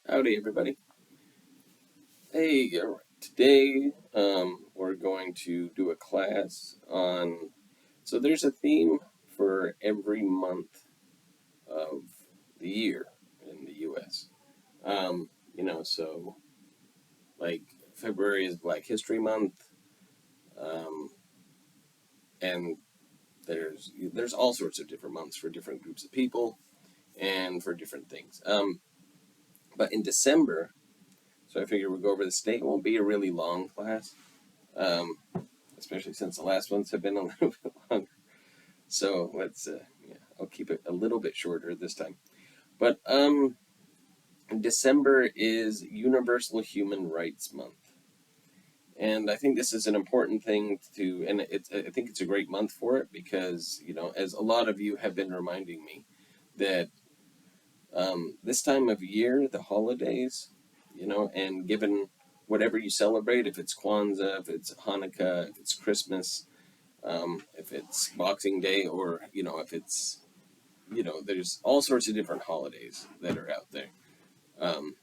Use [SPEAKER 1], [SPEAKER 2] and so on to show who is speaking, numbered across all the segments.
[SPEAKER 1] Howdy, everybody. Hey, today we're going to do a class on. So there's a theme for every month of the year in the U.S. So like February is Black History Month, um, and there's all sorts of different months for different groups of people and for different things. But in December, so I figure we'll go over this date. It won't be a really long class. Um, Especially since the last ones have been a little bit longer. So I'll keep it a little bit shorter this time. But December is Universal Human Rights Month, and I think this is an important thing and I think it's a great month for it because as a lot of you have been reminding me that this time of year, the holidays, and given whatever you celebrate, if it's Kwanzaa, if it's Hanukkah, if it's Christmas, if it's Boxing Day, or if it's there's all sorts of different holidays that are out there um,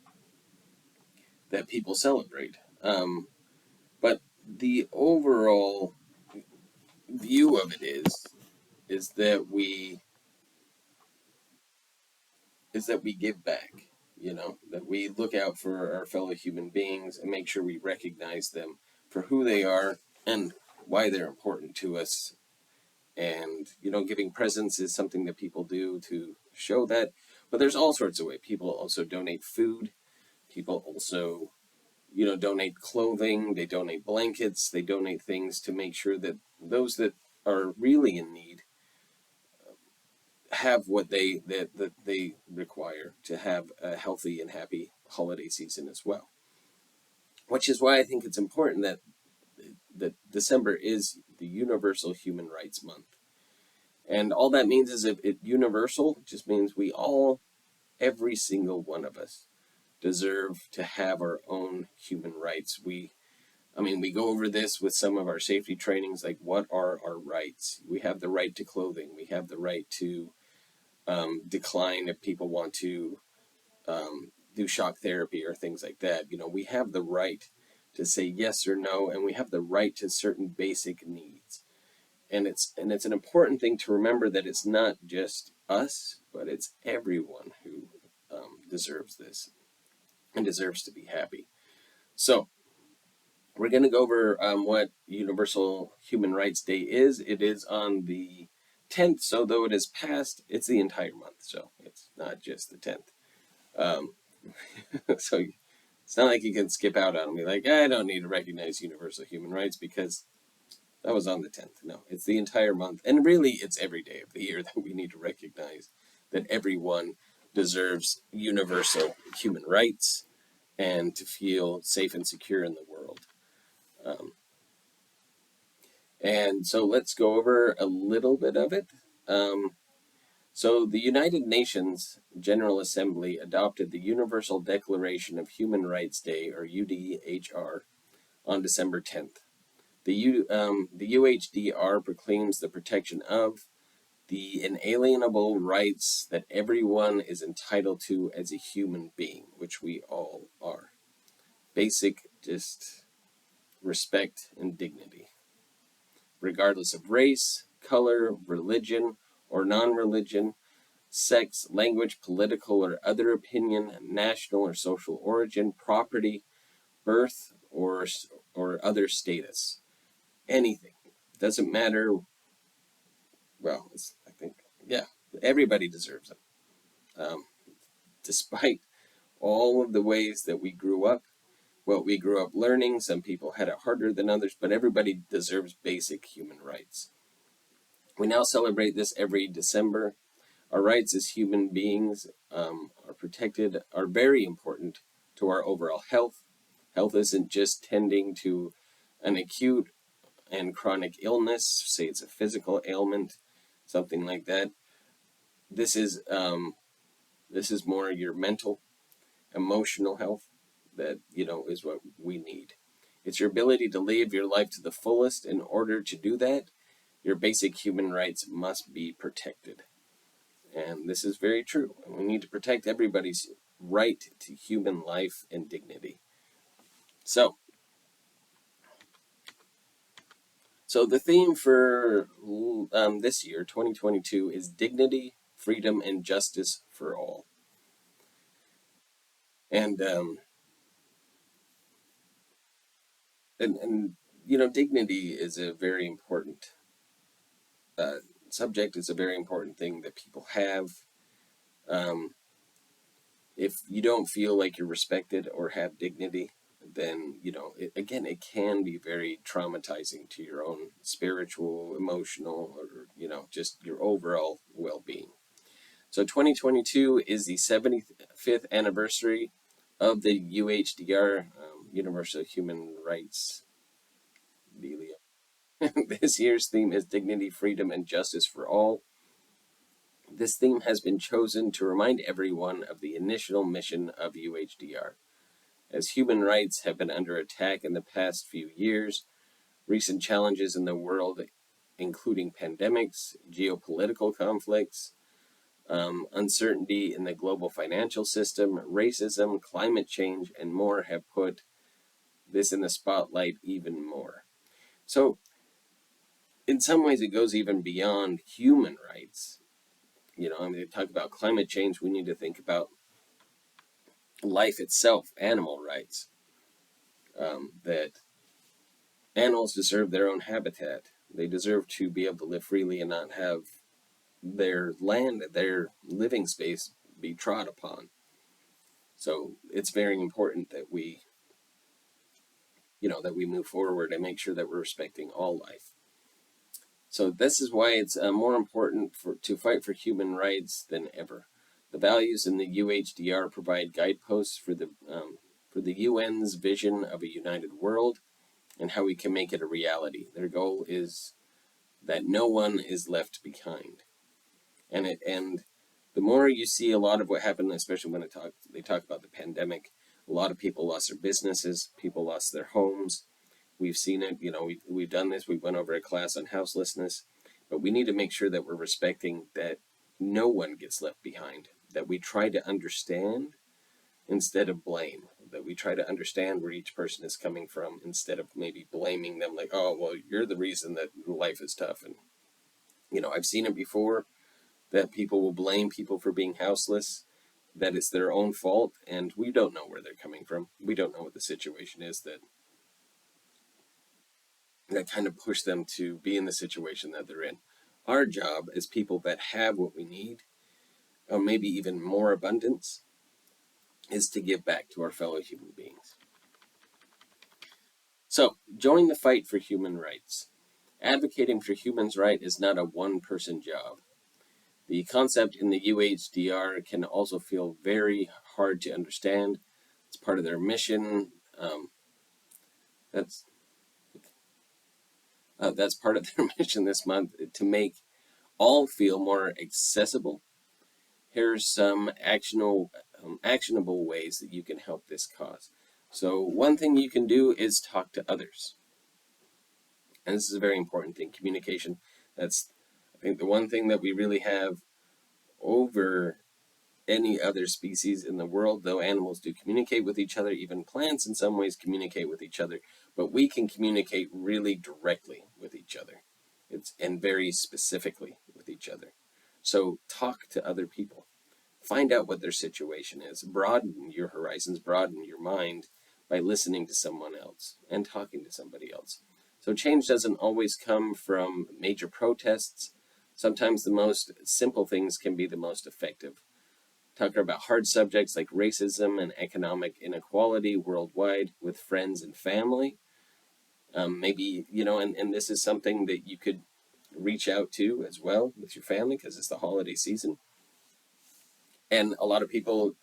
[SPEAKER 1] that people celebrate. But the overall view of it is that we give back. That we look out for our fellow human beings and make sure we recognize them for who they are and why they're important to us. And giving presents is something that people do to show that. But there's all sorts of ways. People also donate food. People also donate clothing. They donate blankets. They donate things to make sure that those that are really in need have what that they require to have a healthy and happy holiday season as well. Which is why I think it's important that December is the Universal Human Rights Month. And all that means is if it universal just means every single one of us deserve to have our own human rights. We go over this with some of our safety trainings, like what are our rights? We have the right to clothing. We have the right to decline if people want to do shock therapy or things like that. We have the right to say yes or no, and we have the right to certain basic needs. And it's an important thing to remember that it's not just us, but it's everyone who deserves this and deserves to be happy. So we're going to go over what Universal Human Rights Day is. It is on the 10th, so though it is past, it's the entire month, so it's not just the 10th. So it's not like you can skip out on me, like, I don't need to recognize universal human rights because that was on the 10th. No, it's the entire month. And really, it's every day of the year that we need to recognize that everyone deserves universal human rights and to feel safe and secure in the world. And so let's go over a little bit of it. So the United Nations General Assembly adopted the Universal Declaration of Human Rights Day, or UDHR, on December 10th. The UHDR proclaims the protection of the inalienable rights that everyone is entitled to as a human being, which we all are. Basic, just respect and dignity, regardless of race, color, religion, or non-religion, sex, language, political or other opinion, national or social origin, property, birth, or other status. Anything. Doesn't matter. Well, I think, yeah, everybody deserves it. Despite all of the ways that we grew up, what we grew up learning, some people had it harder than others, but everybody deserves basic human rights. We now celebrate this every December. Our rights as human beings are protected, are very important to our overall health. Health isn't just tending to an acute and chronic illness, say it's a physical ailment, something like that. This is more your mental, emotional health that is what we need. It's your ability to live your life to the fullest. In order to do that, your basic human rights must be protected. And this is very true. We need to protect everybody's right to human life and dignity. So the theme for this year, 2022, is dignity, freedom, and justice for all. And and dignity is a very important uh, subject. Is a very important thing that people have. Um, if you don't feel like you're respected or have dignity, then again, it can be very traumatizing to your own spiritual, emotional, or just your overall well-being. So 2022 is the 75th anniversary of the UHDR, Universal Human Rights dealio. This year's theme is dignity, freedom, and justice for all. This theme has been chosen to remind everyone of the initial mission of UHDR. As human rights have been under attack in the past few years, recent challenges in the world, including pandemics, geopolitical conflicts, uncertainty in the global financial system, racism, climate change, and more, have put this in the spotlight even more. So, in some ways, it goes even beyond human rights. To talk about climate change, we need to think about life itself, animal rights. That animals deserve their own habitat. They deserve to be able to live freely and not have their land, their living space, be trod upon. So it's very important that we move forward and make sure that we're respecting all life. So this is why it's more important to fight for human rights than ever. The values in the UHDR provide guideposts for the UN's vision of a united world and how we can make it a reality. Their goal is that no one is left behind. And the more you see a lot of what happened, especially when they talk about the pandemic, a lot of people lost their businesses, people lost their homes. We've seen it, we've done this, we went over a class on houselessness, but we need to make sure that we're respecting that no one gets left behind, that we try to understand instead of blame, that we try to understand where each person is coming from instead of maybe blaming them like, oh, well, you're the reason that life is tough. And, I've seen it before that people will blame people for being houseless, that it's their own fault, and we don't know where they're coming from. We don't know what the situation is that kind of push them to be in the situation that they're in. Our job as people that have what we need, or maybe even more abundance, is to give back to our fellow human beings. So, join the fight for human rights. Advocating for humans' rights is not a one-person job. The concept in the UHDR can also feel very hard to understand. It's part of their mission. That's part of their mission this month, to make all feel more accessible. Here's some actionable ways that you can help this cause. So one thing you can do is talk to others. And this is a very important thing, communication. That's, I think, the one thing that we really have over any other species in the world, though animals do communicate with each other, even plants in some ways communicate with each other, but we can communicate really directly with each other. And very specifically with each other. So talk to other people. Find out what their situation is. Broaden your horizons, broaden your mind by listening to someone else and talking to somebody else. So change doesn't always come from major protests. Sometimes the most simple things can be the most effective. Talking about hard subjects like racism and economic inequality worldwide with friends and family. Maybe, and this is something that you could reach out to as well with your family because it's the holiday season. And a lot of people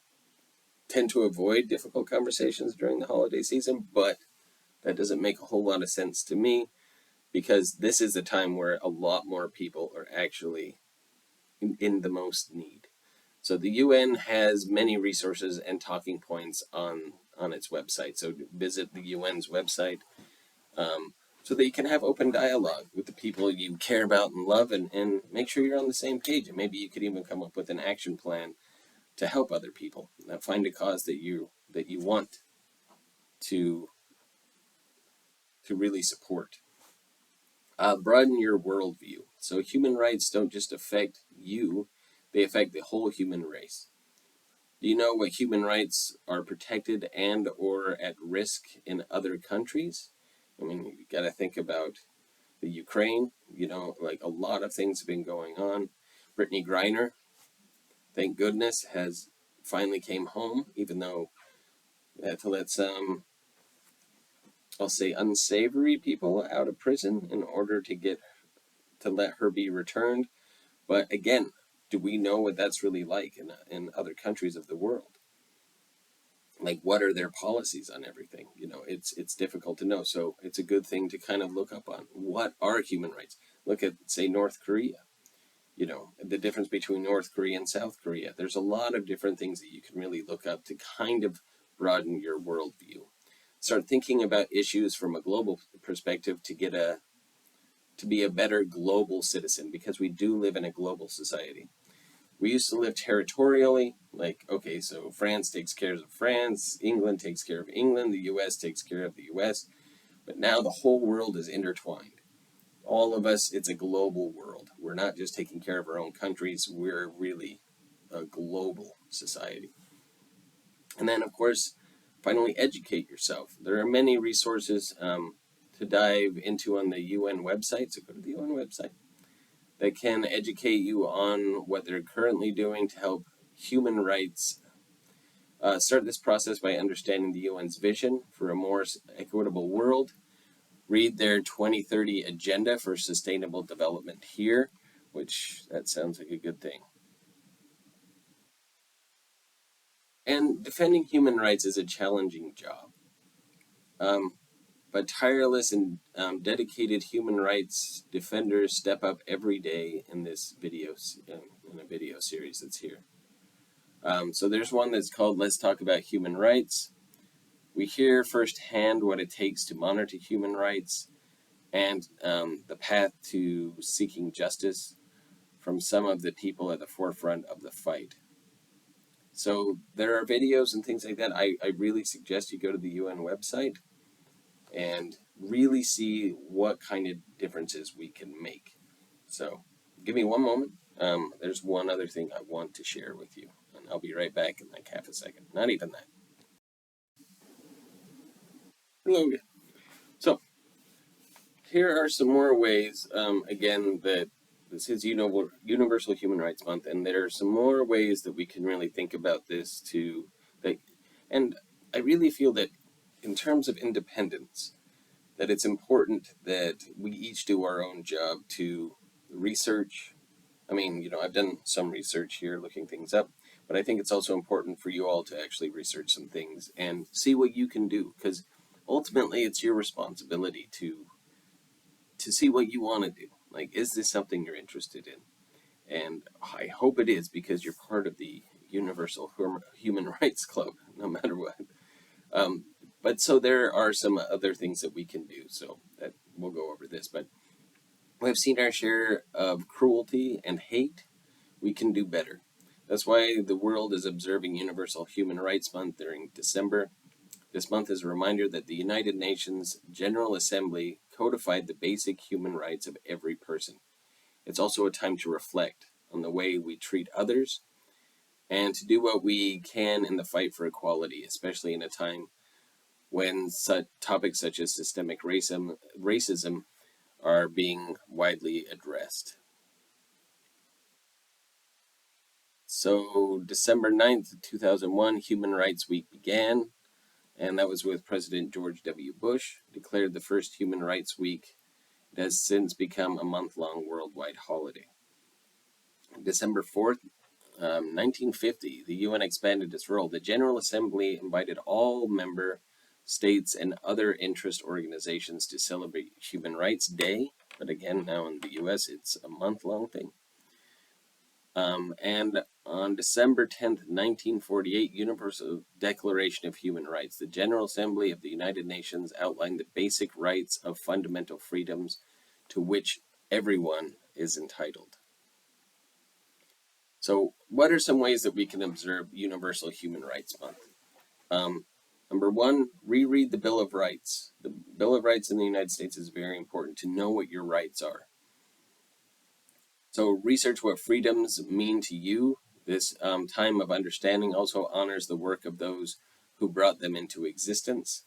[SPEAKER 1] tend to avoid difficult conversations during the holiday season, but that doesn't make a whole lot of sense to me because this is a time where a lot more people are actually in the most need. So the UN has many resources and talking points on its website. So visit the UN's website so that you can have open dialogue with the people you care about and love and make sure you're on the same page. And maybe you could even come up with an action plan to help other people. Find a cause that you want to really support. Broaden your worldview. So human rights don't just affect you, they affect the whole human race. Do you know what human rights are protected and or at risk in other countries? I mean, you got to think about the Ukraine, like a lot of things have been going on. Brittany Griner, thank goodness, has finally came home, even though they had to let some, I'll say, unsavory people out of prison in order to let her be returned. But again, do we know what that's really like in other countries of the world? Like, what are their policies on everything? It's difficult to know. So it's a good thing to kind of look up on what are human rights. Look at, say, North Korea. The difference between North Korea and South Korea. There's a lot of different things that you can really look up to kind of broaden your worldview. Start thinking about issues from a global perspective to be a better global citizen, because we do live in a global society. We used to live territorially, like, okay, so France takes care of France, England takes care of England, the US takes care of the US, but now the whole world is intertwined. All of us, it's a global world. We're not just taking care of our own countries, we're really a global society. And then, of course, finally, educate yourself. There are many resources to dive into on the UN website, so go to the UN website, that can educate you on what they're currently doing to help human rights. Start this process by understanding the UN's vision for a more equitable world. Read their 2030 agenda for sustainable development here, which that sounds like a good thing. And defending human rights is a challenging job. But tireless and dedicated human rights defenders step up every day in this video, in a video series that's here. So there's one that's called Let's Talk About Human Rights. We hear firsthand what it takes to monitor human rights and the path to seeking justice from some of the people at the forefront of the fight. So there are videos and things like that. I really suggest you go to the UN website and really see what kind of differences we can make. So give me one moment. There's one other thing I want to share with you, and I'll be right back in like half a second. Not even that. Hello again. So here are some more ways, again, that this is Universal Human Rights Month, and there are some more ways that we can really think about this and I really feel that in terms of independence, that it's important that we each do our own job to research. I mean, I've done some research here looking things up, but I think it's also important for you all to actually research some things and see what you can do, because ultimately it's your responsibility to see what you want to do. Like, is this something you're interested in? And I hope it is, because you're part of the Universal Human Rights Club, no matter what. But so there are some other things that we can do, so that we'll go over this. But we've seen our share of cruelty and hate. We can do better. That's why the world is observing Universal Human Rights Month during December. This month is a reminder that the United Nations General Assembly codified the basic human rights of every person. It's also a time to reflect on the way we treat others and to do what we can in the fight for equality, especially in a time when topics such as systemic racism are being widely addressed. So December 9th, 2001, Human Rights Week began, and that was with President George W. Bush, declared the first Human Rights Week. It has since become a month-long worldwide holiday. December 4th, 1950, the UN expanded its role. The General Assembly invited all member states and other interest organizations to celebrate Human Rights Day, but again, now in the US, it's a month-long thing. And on December 10th, 1948, Universal Declaration of Human Rights, the General Assembly of the United Nations outlined the basic rights of fundamental freedoms to which everyone is entitled. So what are some ways that we can observe Universal Human Rights Month? Number one, reread the Bill of Rights. The Bill of Rights in the United States is very important to know what your rights are. So research what freedoms mean to you. This time of understanding also honors the work of those who brought them into existence.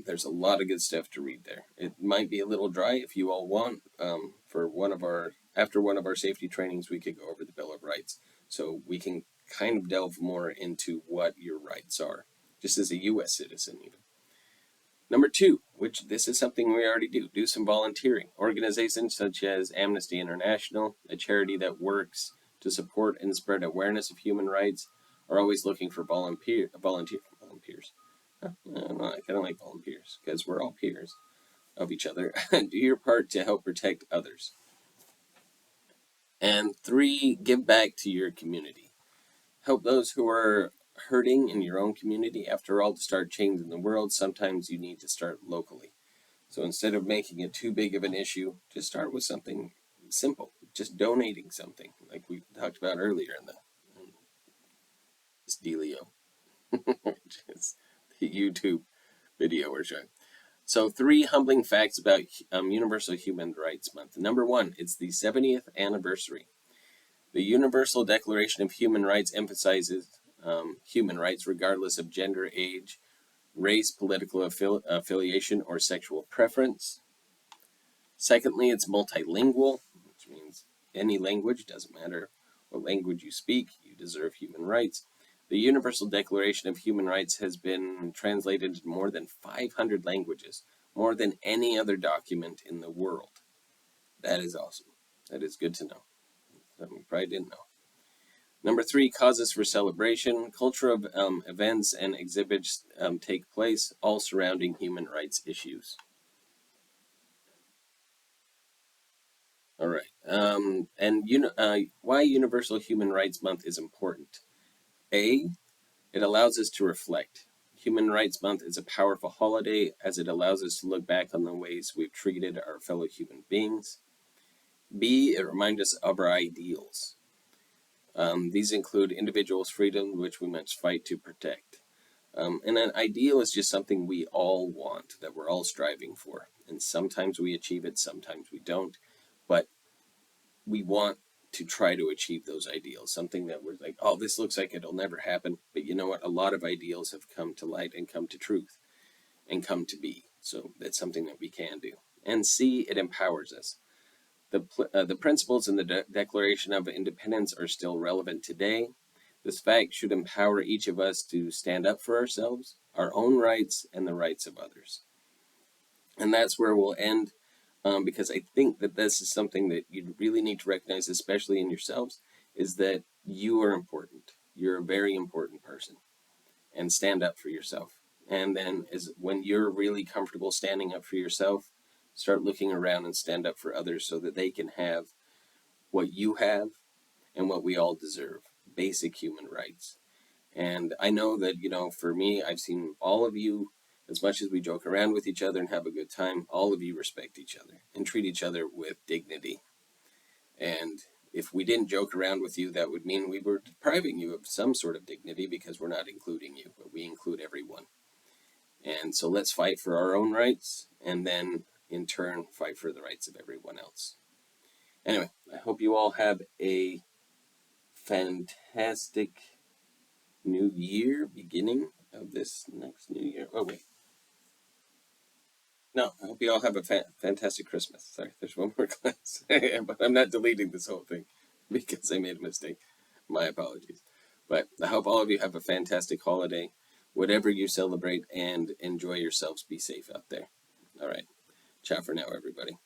[SPEAKER 1] There's a lot of good stuff to read there. It might be a little dry if you all want. After one of our safety trainings, we could go over the Bill of Rights. So we can kind of delve more into what your rights are, just as a U.S. citizen even. Number two, which this is something we already do some volunteering. Organizations such as Amnesty International, a charity that works to support and spread awareness of human rights, are always looking for volunteers. I kind of like volunteers because we're all peers of each other. Do your part to help protect others. And three, give back to your community. Help those who are hurting in your own community. After all, to start changing the world, sometimes you need to start locally. So instead of making it too big of an issue, just start with something simple, just donating something, like we talked about earlier in this dealio, which is the YouTube video we're showing. So 3 humbling facts about Universal Human Rights Month. Number 1, it's the 70th anniversary. The Universal Declaration of Human Rights emphasizes human rights regardless of gender, age, race, political affiliation, or sexual preference. Secondly, it's multilingual, which means any language, doesn't matter what language you speak, you deserve human rights. The Universal Declaration of Human Rights has been translated into more than 500 languages, more than any other document in the world. That is awesome. That is good to know. Something you probably didn't know. Number 3, causes for celebration. Culture of events and exhibits take place, all surrounding human rights issues. All right. Why Universal Human Rights Month is important. A, it allows us to reflect. Human Rights Month is a powerful holiday as it allows us to look back on the ways we've treated our fellow human beings. B, it reminds us of our ideals. These include individuals' freedom, which we must fight to protect. And an ideal is just something we all want, that we're all striving for. And sometimes we achieve it, sometimes we don't. But we want to try to achieve those ideals, something that we're like, oh, this looks like it'll never happen. But you know what? A lot of ideals have come to light and come to truth and come to be. So that's something that we can do. And C, it empowers us. The principles in the Declaration of Independence are still relevant today. This fact should empower each of us to stand up for ourselves, our own rights, and the rights of others. And that's where we'll end, because I think that this is something that you really need to recognize, especially in yourselves, is that you are important. You're a very important person. And stand up for yourself. And then when you're really comfortable standing up for yourself, start looking around and stand up for others so that they can have what you have and what we all deserve, basic human rights. And I know that, for me, I've seen all of you, as much as we joke around with each other and have a good time, all of you respect each other and treat each other with dignity. And if we didn't joke around with you, that would mean we were depriving you of some sort of dignity because we're not including you, but we include everyone. And so let's fight for our own rights and then in turn fight for the rights of everyone else. Anyway, I hope you all have a fantastic new year, beginning of this next new year. Oh, wait. No, I hope you all have a fantastic Christmas. Sorry, there's one more class. But I'm not deleting this whole thing because I made a mistake. My apologies. But I hope all of you have a fantastic holiday, whatever you celebrate, and enjoy yourselves. Be safe out there. All right. Ciao for now, everybody.